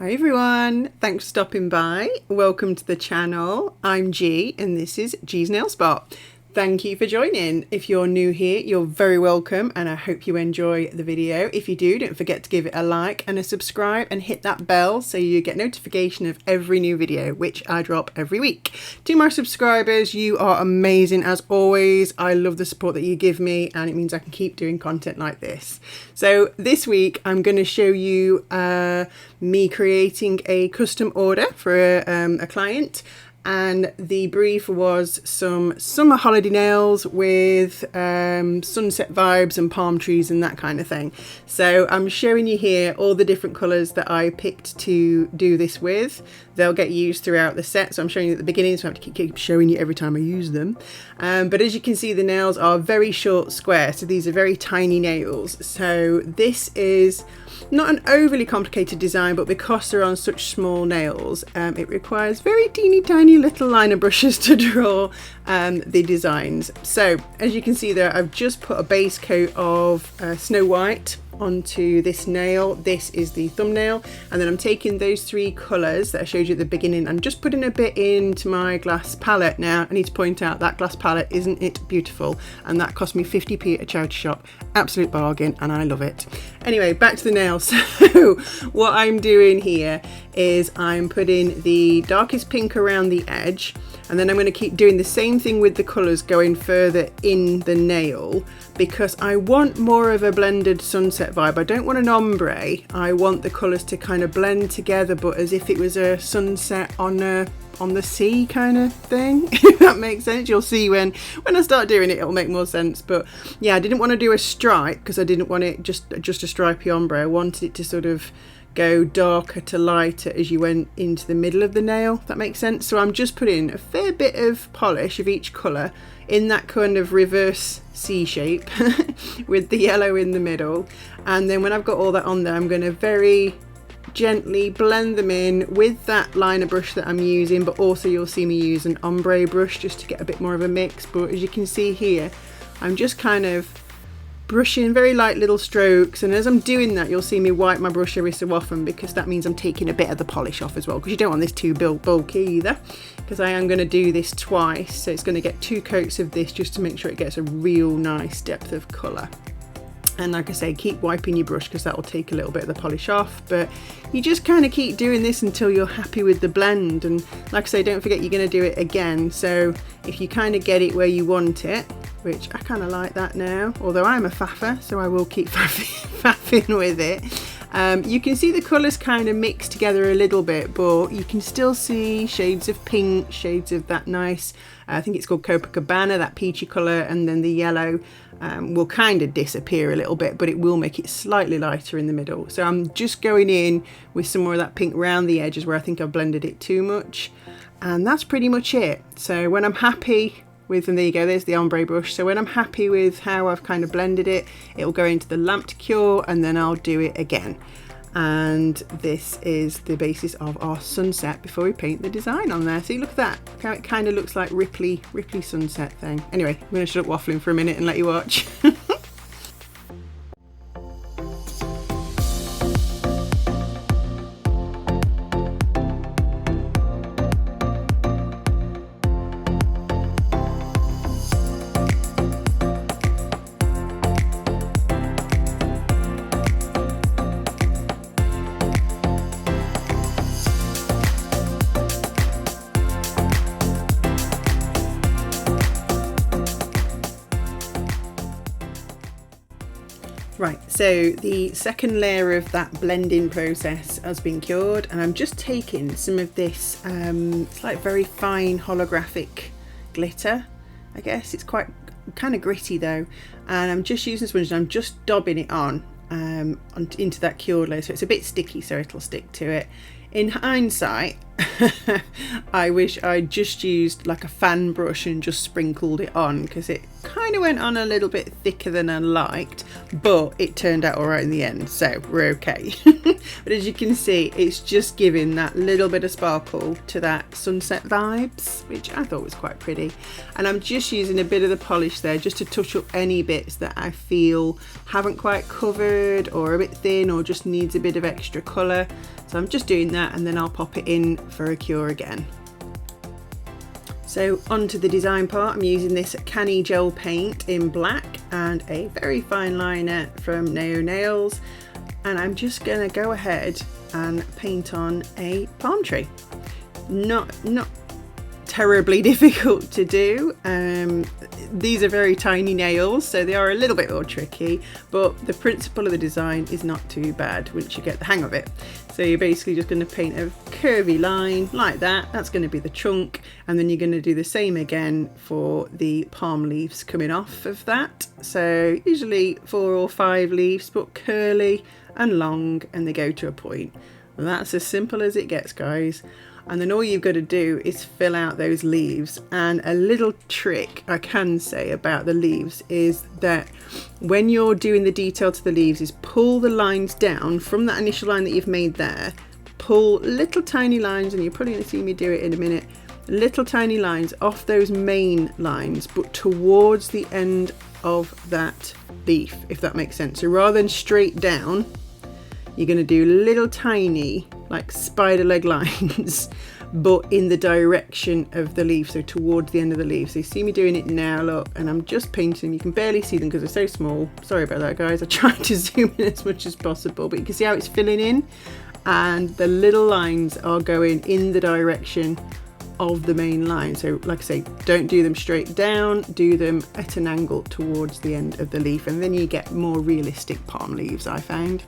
Hi everyone, thanks for stopping by. Welcome to the channel. I'm G and this is G's Nail Spot. Thank you for joining. If you're new here, you're very welcome and I hope you enjoy the video. If you do, don't forget to give it a like and a subscribe and hit that bell so you get notification of every new video, which I drop every week. To my subscribers, you are amazing as always. I love the support that you give me and it means I can keep doing content like this. So this week I'm going to show you me creating a custom order for a client. And the brief was some summer holiday nails with sunset vibes and palm trees and that kind of thing. So I'm showing you here all the different colours that I picked to do this with. They'll get used throughout the set, so I'm showing you at the beginning, so I have to keep showing you every time I use them. But as you can see, the nails are very short square, so these are very tiny nails. So this is not an overly complicated design, but because they're on such small nails, it requires very teeny tiny little liner brushes to draw the designs. So as you can see there, I've just put a base coat of Snow White onto this nail. This is the thumbnail, and then I'm taking those three colours that I showed you at the beginning and just putting a bit into my glass palette. Now I need to point out that glass palette, isn't it beautiful? And that cost me 50p at a charity shop. Absolute bargain and I love it. Anyway, back to the nail. So what I'm doing here is I'm putting the darkest pink around the edge, and then I'm going to keep doing the same thing with the colours going further in the nail because I want more of a blended sunset vibe. I don't want an ombre. I want the colours to kind of blend together, but as if it was a sunset on the sea kind of thing. If that makes sense. You'll see when I start doing it, it'll make more sense. But yeah, I didn't want to do a stripe because I didn't want it just a stripy ombre. I wanted it to sort of go darker to lighter as you went into the middle of the nail, if that makes sense. So I'm just putting a fair bit of polish of each colour in that kind of reverse C shape with the yellow in the middle, and then when I've got all that on there, I'm going to very gently blend them in with that liner brush that I'm using, but also you'll see me use an ombre brush just to get a bit more of a mix. But as you can see here, I'm just kind of brushing very light little strokes, and as I'm doing that you'll see me wipe my brush every so often because that means I'm taking a bit of the polish off as well, because you don't want this too bulky either, because I am going to do this twice, so it's going to get 2 coats of this just to make sure it gets a real nice depth of colour. And like I say, keep wiping your brush because that will take a little bit of the polish off, but you just kind of keep doing this until you're happy with the blend. And like I say, don't forget you're going to do it again, so if you kind of get it where you want it, which I kind of like that now, although I'm a faffer, so I will keep faffing with it. You can see the colours kind of mix together a little bit, but you can still see shades of pink, shades of that nice, I think it's called Cocobana, that peachy colour, and then the yellow will kind of disappear a little bit, but it will make it slightly lighter in the middle. So I'm just going in with some more of that pink around the edges where I think I've blended it too much, and that's pretty much it. So when I'm happy with, and there you go, there's the ombre brush. So when I'm happy with how I've kind of blended it, it will go into the lamp to cure, and then I'll do it again. And this is the basis of our sunset before we paint the design on there. See, look at that, how it kind of looks like Ripley sunset thing. Anyway, I'm going to shut up waffling for a minute and let you watch. Right, so the second layer of that blending process has been cured, and I'm just taking some of this, it's like very fine holographic glitter, I guess. It's quite kind of gritty though, and I'm just using a sponge and I'm just dabbing it on into that cured layer, so it's a bit sticky, so it'll stick to it. In hindsight, I wish I'd just used like a fan brush and just sprinkled it on, because it kind of went on a little bit thicker than I liked, but it turned out alright in the end, so we're okay. But as you can see, it's just giving that little bit of sparkle to that sunset vibes, which I thought was quite pretty. And I'm just using a bit of the polish there just to touch up any bits that I feel haven't quite covered or a bit thin or just needs a bit of extra colour. So I'm just doing that, and then I'll pop it in for a cure again. So onto the design part, I'm using this Canni gel paint in black and a very fine liner from Neo Nails, and I'm just going to go ahead and paint on a palm tree. Not terribly difficult to do. These are very tiny nails, so they are a little bit more tricky, but the principle of the design is not too bad once you get the hang of it. So you're basically just going to paint a curvy line like that. That's going to be the trunk, and then you're going to do the same again for the palm leaves coming off of that. So usually 4 or 5 leaves, but curly and long, and they go to a point. And that's as simple as it gets, guys. And then all you've got to do is fill out those leaves. And a little trick I can say about the leaves is that when you're doing the detail to the leaves, is pull the lines down from that initial line that you've made there. Pull little tiny lines, and you're probably going to see me do it in a minute, little tiny lines off those main lines, but towards the end of that leaf, if that makes sense. So rather than straight down, you're going to do little tiny like spider leg lines, but in the direction of the leaf, so towards the end of the leaf. So you see me doing it now, look, and I'm just painting. You can barely see them because they're so small. Sorry about that, guys. I tried to zoom in as much as possible, but you can see how it's filling in, and the little lines are going in the direction of the main line. So like I say, don't do them straight down, do them at an angle towards the end of the leaf, and then you get more realistic palm leaves, I found.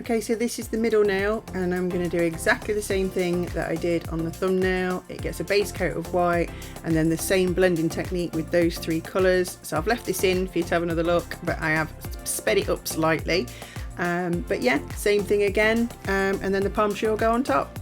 Okay, so this is the middle nail, and I'm going to do exactly the same thing that I did on the thumbnail. It gets a base coat of white, and then the same blending technique with those 3 colours. So I've left this in for you to have another look, but I have sped it up slightly. But yeah, same thing again, and then the palm tree will go on top.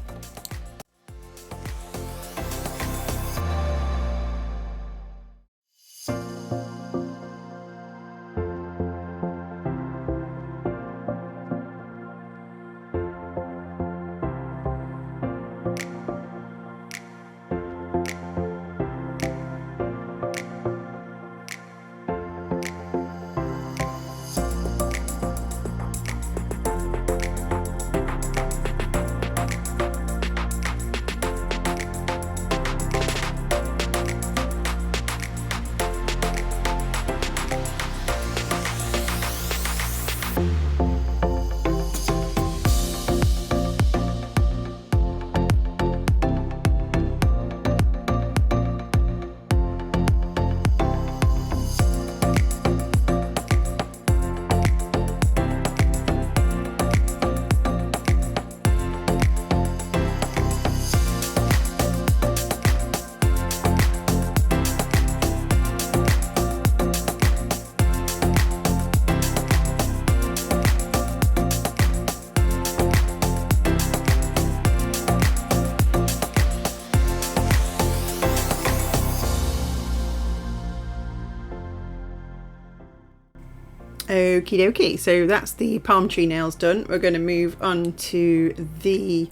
Okie dokie, so that's the palm tree nails done. We're going to move on to the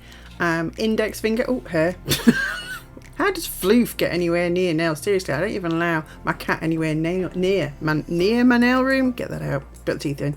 index finger. Oh, hair. How does Floof get anywhere near nails? Seriously, I don't even allow my cat anywhere near my nail room. Get that out. Got the teeth in.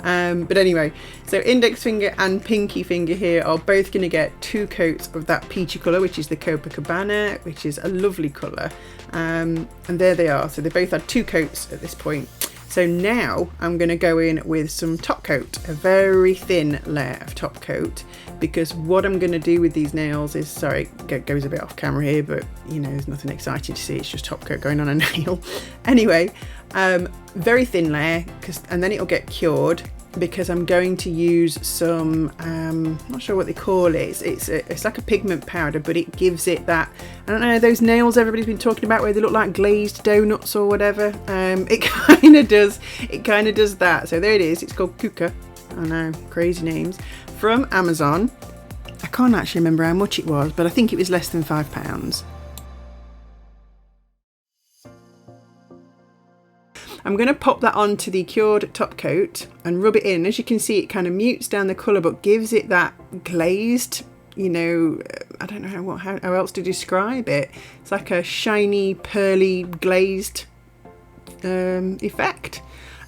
But anyway, so index finger and pinky finger here are both going to get 2 coats of that peachy colour, which is the Cocobana, which is a lovely colour. And there they are. So they both had 2 coats at this point. So now I'm going to go in with some top coat, a very thin layer of top coat, because what I'm going to do with these nails is, sorry, it goes a bit off camera here, but you know, there's nothing exciting to see. It's just top coat going on a nail. Anyway, very thin layer, and then it'll get cured, because I'm going to use some, I'm not sure what they call it. It's like a pigment powder, but it gives it that, I don't know, those nails everybody's been talking about where they look like glazed donuts or whatever. It kind of does that. So there it is. It's called Kuka. I know, crazy names. From Amazon. I can't actually remember how much it was, but I think it was less than £5. I'm going to pop that onto the cured top coat and rub it in. As you can see, it kind of mutes down the colour, but gives it that glazed, you know, I don't know how else to describe it. It's like a shiny, pearly, glazed effect.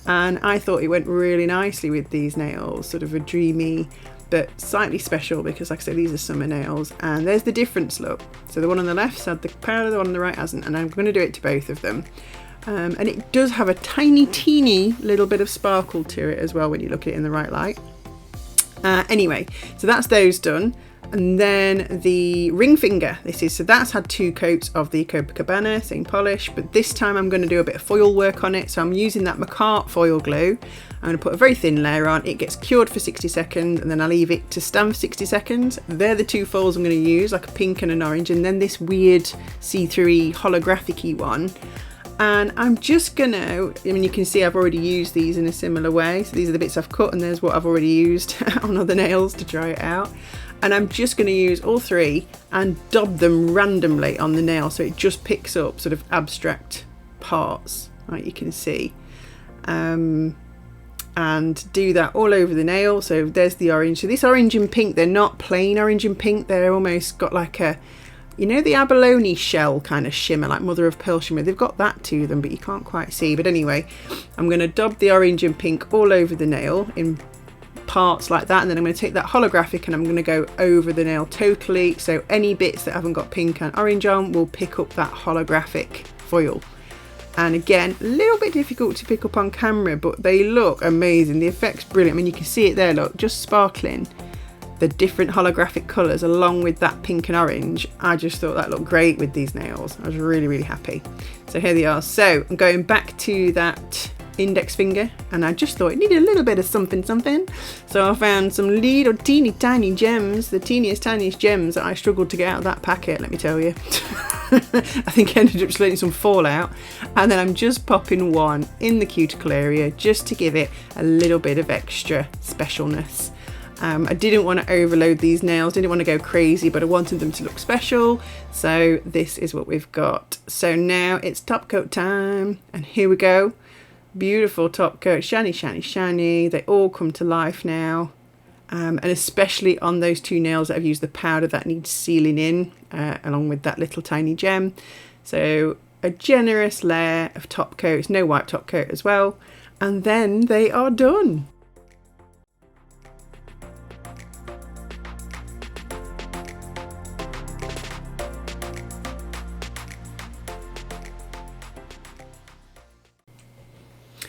And I thought it went really nicely with these nails, sort of a dreamy, but slightly special, because like I said, these are summer nails. And there's the difference, look. So the one on the left's had the powder, the one on the right hasn't, and I'm going to do it to both of them. And it does have a tiny, teeny little bit of sparkle to it as well when you look at it in the right light. Anyway, so that's those done. And then the ring finger, so that's had 2 coats of the Cocobana, same polish, but this time I'm going to do a bit of foil work on it. So I'm using that Macart foil glue. I'm going to put a very thin layer on. It gets cured for 60 seconds, and then I leave it to stand for 60 seconds. They're the 2 foils I'm going to use, like a pink and an orange, and then this weird see-through holographic-y one. And I'm just gonna, I mean, you can see I've already used these in a similar way. So these are the bits I've cut, and there's what I've already used on other nails to dry it out. And I'm just going to use all 3 and dab them randomly on the nail, so it just picks up sort of abstract parts, like you can see. And do that all over the nail. So there's the orange. So this orange and pink, they're not plain orange and pink. They're almost got like a, you know, the abalone shell kind of shimmer, like mother of pearl shimmer. They've got that to them, but you can't quite see. But anyway, I'm going to dab the orange and pink all over the nail in parts like that, and then I'm going to take that holographic and I'm going to go over the nail totally, so any bits that haven't got pink and orange on will pick up that holographic foil. And again, a little bit difficult to pick up on camera, but they look amazing. The effect's brilliant. I mean, you can see it there, look, just sparkling. The different holographic colours along with that pink and orange. I just thought that looked great with these nails. I was really, really happy. So here they are. So I'm going back to that index finger, and I just thought it needed a little bit of something. So I found some little teeny tiny gems, the teeniest, tiniest gems that I struggled to get out of that packet, let me tell you. I think I ended up just letting some fall out. And then I'm just popping one in the cuticle area just to give it a little bit of extra specialness. I didn't want to overload these nails, didn't want to go crazy, but I wanted them to look special. So this is what we've got. So now it's top coat time, and here we go. Beautiful top coat, shiny, shiny, shiny. They all come to life now. And especially on those 2 nails that I've used the powder that needs sealing in, along with that little tiny gem. So a generous layer of top coat, it's no wipe top coat as well. And then they are done.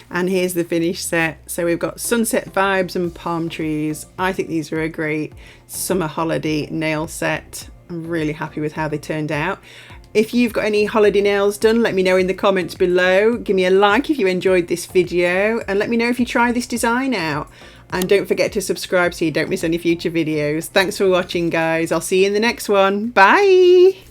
And here's the finished set. So we've got sunset vibes and palm trees. I think these are a great summer holiday nail set. I'm really happy with how they turned out. If you've got any holiday nails done, let me know in the comments below. Give me a like if you enjoyed this video, and let me know if you try this design out. And don't forget to subscribe so you don't miss any future videos. Thanks for watching, guys. I'll see you in the next one. Bye.